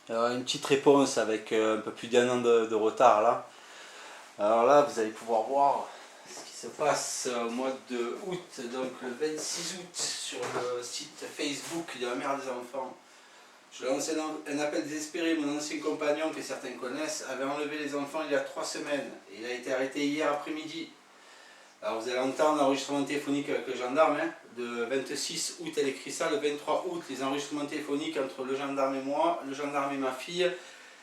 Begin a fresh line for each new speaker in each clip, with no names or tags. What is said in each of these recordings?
Une petite réponse avec un peu plus d'1 an de retard là. Alors là, vous allez pouvoir voir ce qui se passe au mois de août, donc le 26 août, sur le site Facebook de la mère des enfants. Je lance un appel désespéré. Mon ancien compagnon, que certains connaissent, avait enlevé les enfants il y a 3 semaines. Il a été arrêté hier après-midi. Alors vous allez entendre l'enregistrement téléphonique avec le gendarme, hein, de 26 août, elle écrit ça, le 23 août, les enregistrements téléphoniques entre le gendarme et moi, le gendarme et ma fille,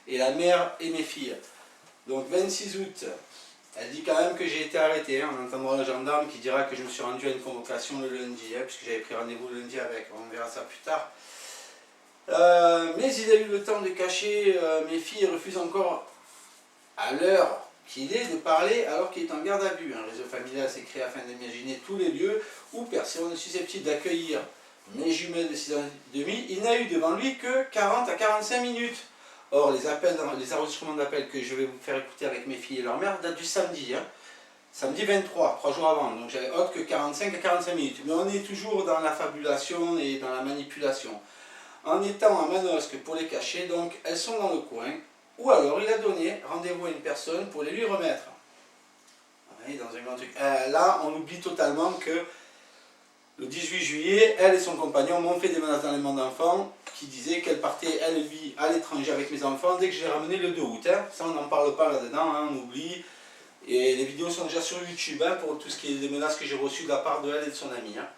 et la mère et mes filles. Donc 26 août, elle dit quand même que j'ai été arrêté, hein. On entendra le gendarme qui dira que je me suis rendu à une convocation le lundi, hein, puisque j'avais pris rendez-vous le lundi avec, on verra ça plus tard. Mais il a eu le temps de cacher, mes filles refusent encore à l'heure qu'il est de parler alors qu'il est en garde à vue. Un réseau familial s'est créé afin d'imaginer tous les lieux où personne n'est susceptible d'accueillir mes jumelles de 6 ans et demi. Il n'a eu devant lui que 40 à 45 minutes. Or, les enregistrements d'appels que je vais vous faire écouter avec mes filles et leur mère datent du samedi. Hein. Samedi 23, 3 jours avant. Donc j'avais autre que 45 à 45 minutes. Mais on est toujours dans la fabulation et dans la manipulation. En étant à Manosque pour les cacher, donc elles sont dans le coin. Ou alors il a donné rendez-vous à une personne pour les lui remettre. Voyez, dans un grand truc. Là, on oublie totalement que le 18 juillet, elle et son compagnon m'ont fait des menaces d'enlèvement d'enfants qui disaient qu'elle partait, elle et lui, à l'étranger avec mes enfants dès que je l'ai ramené le 2 août. Hein. Ça, on n'en parle pas là-dedans, hein, on oublie. Et les vidéos sont déjà sur YouTube hein, pour tout ce qui est des menaces que j'ai reçues de la part de elle et de son ami. Hein.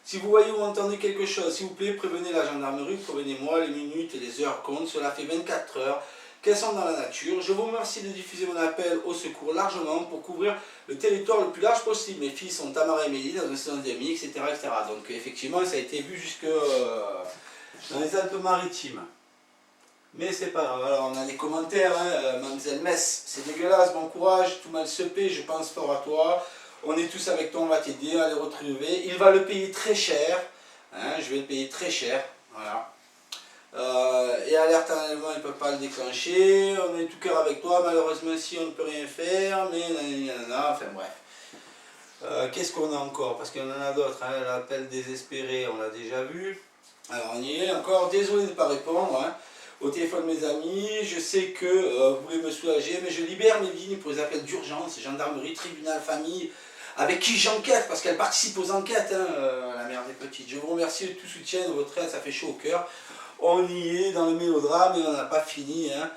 Si vous voyez ou entendez quelque chose, s'il vous plaît, prévenez la gendarmerie, prévenez-moi, les minutes et les heures comptent, cela fait 24 heures qu'elles sont dans la nature. Je vous remercie de diffuser mon appel au secours largement pour couvrir le territoire le plus large possible. Mes filles sont Tamara et Mélie dans un salon d'amis, etc., etc. Donc effectivement, ça a été vu jusque dans les Alpes-Maritimes. Mais c'est pas grave. Alors on a des commentaires, hein, Mademoiselle Metz, c'est dégueulasse, bon courage, tout mal se paie, je pense fort à toi. On est tous avec toi, on va t'aider à les retrouver. Il va le payer très cher, hein, je vais le payer très cher, voilà. Et alerte à enlèvement, il ne peut pas le déclencher. On est tout cœur avec toi, malheureusement si on ne peut rien faire, mais enfin bref. Qu'est-ce qu'on a encore? Parce qu'il y en a d'autres, hein, l'appel désespéré, on l'a déjà vu. Alors on y est encore, désolé de ne pas répondre. Hein. Au téléphone mes amis, je sais que vous pouvez me soulager, mais je libère mes lignes pour les appels d'urgence, gendarmerie, tribunal, famille, avec qui j'enquête, parce qu'elle participe aux enquêtes, hein, la mère des petites. Je vous remercie de tout soutien, de votre aide, ça fait chaud au cœur. On y est dans le mélodrame et on n'a pas fini. Hein.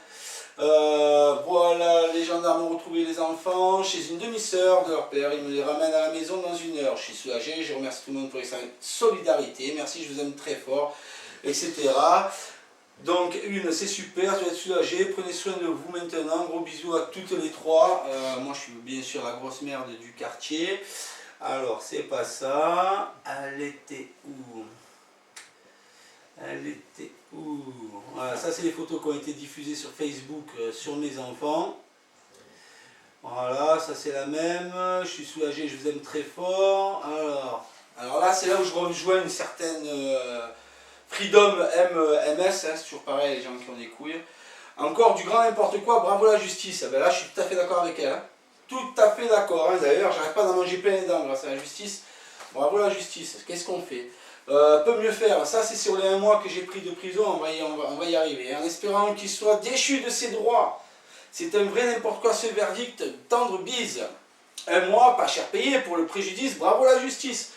Voilà, les gendarmes ont retrouvé les enfants chez une demi-sœur de leur père. Ils me les ramènent à la maison dans 1 heure. Je suis soulagé, je remercie tout le monde pour sa solidarité. Merci, je vous aime très fort, etc. Donc, c'est super, je vais être soulagé. Prenez soin de vous maintenant. Gros bisous à toutes les trois. Moi, je suis bien sûr la grosse merde du quartier. Alors, c'est pas ça. Elle était où? Elle était où? Voilà, ça c'est les photos qui ont été diffusées sur Facebook sur mes enfants. Voilà, ça c'est la même. Je suis soulagé, je vous aime très fort. Alors là, c'est là où je rejoins une certaine Freedom MS, hein, c'est toujours pareil, les gens qui ont des couilles. Encore du grand n'importe quoi, bravo la justice. Ben là, je suis tout à fait d'accord avec elle. Hein. Tout à fait d'accord. Hein. D'ailleurs, j'arrête pas d'en manger plein les dents grâce à la justice. Bravo la justice. Qu'est-ce qu'on fait? Peut mieux faire. Ça, c'est sur les 1 mois que j'ai pris de prison. On va y arriver. En espérant qu'il soit déchu de ses droits. C'est un vrai n'importe quoi ce verdict. Tendre bise. 1 mois, pas cher payé pour le préjudice. Bravo la justice.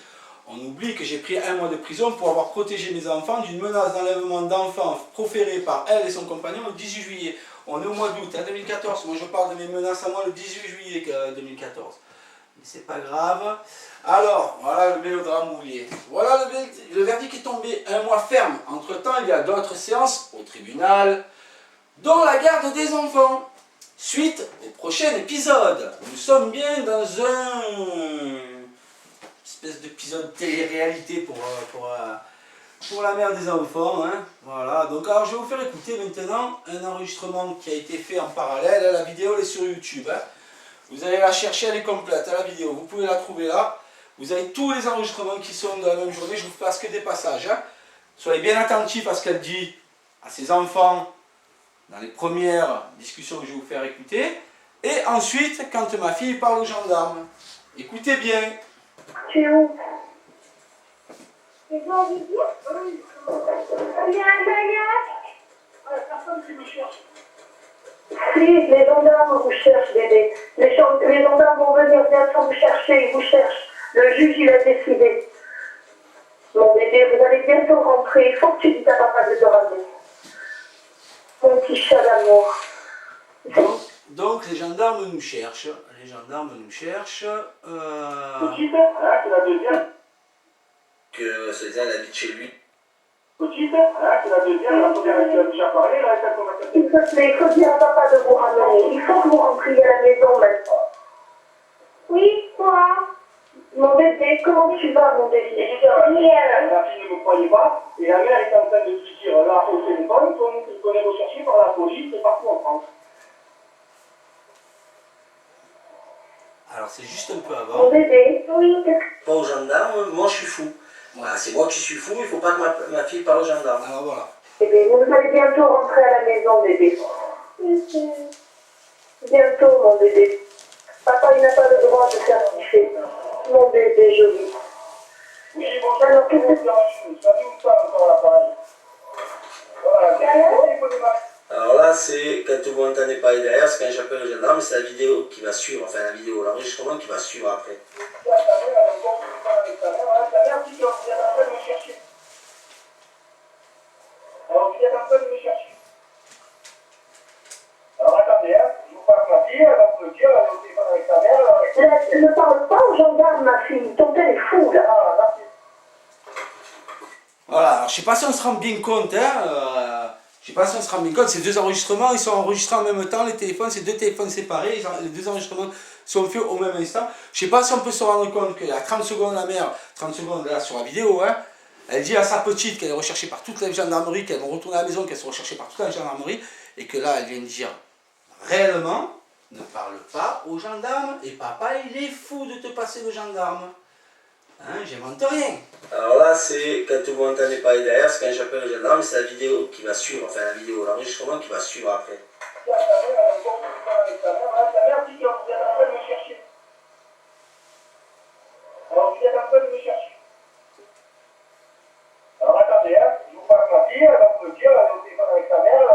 On oublie que j'ai pris 1 mois de prison pour avoir protégé mes enfants d'une menace d'enlèvement d'enfants proférée par elle et son compagnon le 18 juillet. On est au mois d'août, hein, 2014. Moi, je parle de mes menaces à moi le 18 juillet 2014. Mais c'est pas grave. Alors, voilà le mélodrame oublié. Voilà, le verdict est tombé. 1 mois ferme. Entre-temps, il y a d'autres séances au tribunal, dont la garde des enfants. Suite au prochain épisode. Nous sommes bien dans un espèce d'épisode télé-réalité pour la mère des enfants. Hein. Voilà. Donc, alors, je vais vous faire écouter maintenant un enregistrement qui a été fait en parallèle. La vidéo elle est sur YouTube. Hein. Vous allez la chercher, elle est complète, la vidéo. Vous pouvez la trouver là. Vous avez tous les enregistrements qui sont de la même journée. Je ne vous passe que des passages. Hein. Soyez bien attentifs à ce qu'elle dit à ses enfants dans les premières discussions que je vais vous faire écouter. Et ensuite, quand ma fille parle aux gendarmes. Écoutez bien.
Tu es où? Tu veux dire? Il y a un maniaque. Si, les gendarmes vous cherchent, bébé. Les gendarmes vont venir bientôt vous chercher, ils vous cherchent. Le juge, il a décidé. Mon bébé, vous allez bientôt rentrer. Il faut que tu dises à papa de te ramener. Mon petit chat d'amour.
Donc les gendarmes nous cherchent. Les gendarmes nous cherchent.
Petite, hein, c'est la deuxième.
Que César habite chez lui.
Petite, hein, c'est la deuxième. La première, elle a déjà parlé. Là, s'il te plaît, il faut dire à papa de vous ramener. Il faut que vous rentriez à la maison maintenant. Oui, moi. Mon bébé, comment tu vas, mon bébé? Bien. La fille ne me croyait pas. Et la mère est en train de lui dire là au téléphone qu'on est recherché par la police et partout en France.
Alors c'est juste un peu avant.
Mon bébé, oui.
Pas aux gendarmes, moi je suis fou. Voilà, c'est moi qui suis fou, il ne faut pas que ma fille parle aux gendarmes.
Alors voilà.
Bébé, vous allez bientôt rentrer à la maison, bébé. Bientôt, mon bébé. Papa, il n'a pas le droit de faire ce qu'il fait. Mon bébé joli. Oui, bon, alors, qu'est-ce que tu encore l'appareil? Voilà,
Alors là, c'est quand vous n'entendez pas derrière, c'est quand j'appelle le gendarme, c'est la vidéo qui va suivre, enfin la vidéo, l'enregistrement qui va suivre après.
Ta mère dit que vous êtes en train de me chercher. Alors, vous êtes en train de me chercher. Alors, attendez, hein, je vous passe ma fille, elle va vous le dire, elle est au téléphone avec ta mère. Ne parle pas aux gendarmes, ma fille, ton père est fou, là. Ah, merci.
Voilà, alors je sais pas si on se rend bien compte, hein, je sais pas si on se rend bien compte, ces deux enregistrements, ils sont enregistrés en même temps, les téléphones, c'est deux téléphones séparés, les deux enregistrements sont faits au même instant. Je sais pas si on peut se rendre compte qu'il y a 30 secondes, la mère, 30 secondes là sur la vidéo, hein, elle dit à sa petite qu'elle est recherchée par toute la gendarmerie, qu'elle va retourner à la maison, qu'elle sera recherchée par toute la gendarmerie, et que là, elle vient de dire, réellement, ne parle pas aux gendarmes, et papa, il est fou de te passer le gendarme. Hein, j'invente rien.
Alors là, c'est quand vous n'entendez pas derrière, c'est quand j'appelle le gendarme, c'est la vidéo qui va suivre, enfin la vidéo, l'enregistrement qui va suivre après.
Ta mère dit que vous êtes en train de me chercher. Alors, vous êtes en train de me chercher. Alors, attendez, hein, je vous passe ma fille, elle va vous le dire, elle est au téléphone avec ta mère.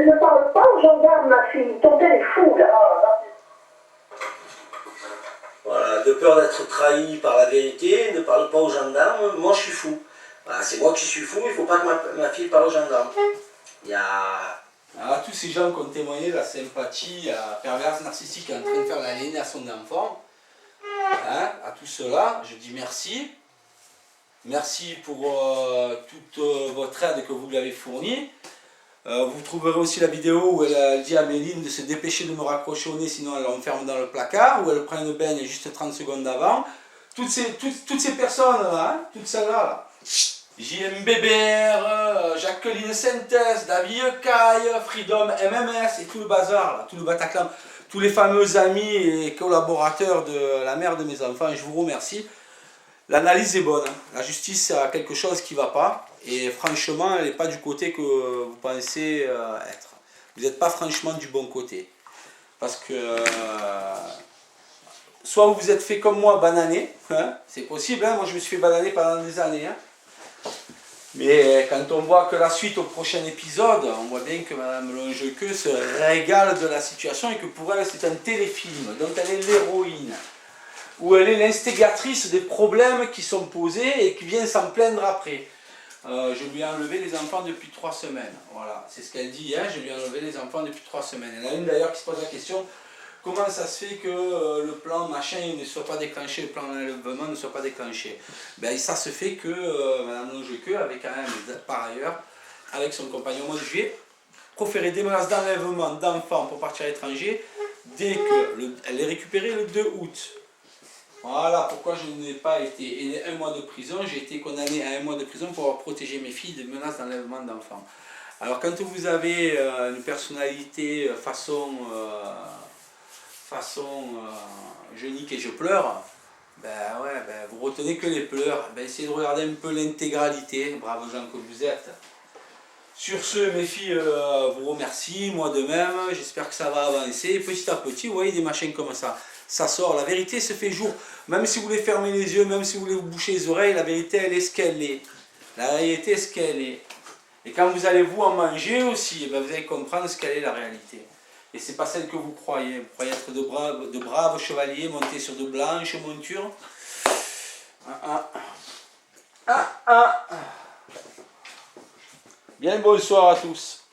Ne parle pas aux gendarmes, ma fille, ton père est fou, là. Ah, merci.
Voilà, de peur d'être trahi par la vérité, ne parle pas aux gendarmes, moi je suis fou. Voilà, c'est moi qui suis fou, il ne faut pas que ma fille parle aux gendarmes. Il y a...
Alors à tous ces gens qui ont témoigné de la sympathie perverse narcissique en train de faire l'aliénation d'enfants, hein, à tout cela, je dis merci. Merci pour toute votre aide que vous lui avez fournie. Vous trouverez aussi la vidéo où elle dit à Méline de se dépêcher de me raccrocher au nez, sinon elle l'enferme dans le placard, où elle prend une baigne juste 30 secondes avant. Toutes ces personnes-là, hein, toutes celles-là, là. JMBBR, Jacqueline Sentes, David Caille, Freedom MMS et tout le bazar, là, tout le Bataclan, tous les fameux amis et collaborateurs de la mère de mes enfants, je vous remercie. L'analyse est bonne, hein. La justice a quelque chose qui ne va pas et franchement elle n'est pas du côté que vous pensez être. Vous n'êtes pas franchement du bon côté. Parce que soit vous vous êtes fait comme moi bananer, hein, c'est possible, hein, moi je me suis fait bananer pendant des années. Hein. Mais quand on voit que la suite au prochain épisode, on voit bien que Madame Longequeux se régale de la situation et que pour elle c'est un téléfilm, dont elle est l'héroïne. Où elle est l'instigatrice des problèmes qui sont posés et qui vient s'en plaindre après. Je lui ai enlevé les enfants depuis 3 semaines. Voilà, c'est ce qu'elle dit, hein, je lui ai enlevé les enfants depuis 3 semaines. Il y en a une d'ailleurs qui se pose la question, comment ça se fait que le plan machin ne soit pas déclenché, le plan d'enlèvement ne soit pas déclenché? Ben, ça se fait que Mme Longequeux avait quand même, par ailleurs, avec son compagnon au mois de juillet, proféré des menaces d'enlèvement d'enfants pour partir à l'étranger dès qu'elle est récupérée le 2 août. Voilà pourquoi je n'ai pas été 1 mois de prison, j'ai été condamné à 1 mois de prison pour avoir protégé mes filles des menaces d'enlèvement d'enfants. Alors quand vous avez une personnalité façon je nique et je pleure, ben ouais, ben vous retenez que les pleurs, ben essayez de regarder un peu l'intégralité, braves gens que vous êtes. Sur ce, mes filles vous remercie, moi de même, j'espère que ça va avancer, petit à petit, vous voyez des machins comme ça. Ça sort, la vérité se fait jour. Même si vous voulez fermer les yeux, même si vous voulez vous boucher les oreilles, la vérité elle est ce qu'elle est. La vérité est ce qu'elle est. Et quand vous allez vous en manger aussi, eh ben, vous allez comprendre ce qu'elle est la réalité. Et c'est pas celle que vous croyez. Vous croyez être de braves chevaliers montés sur de blanches montures. Bien le bonsoir à tous.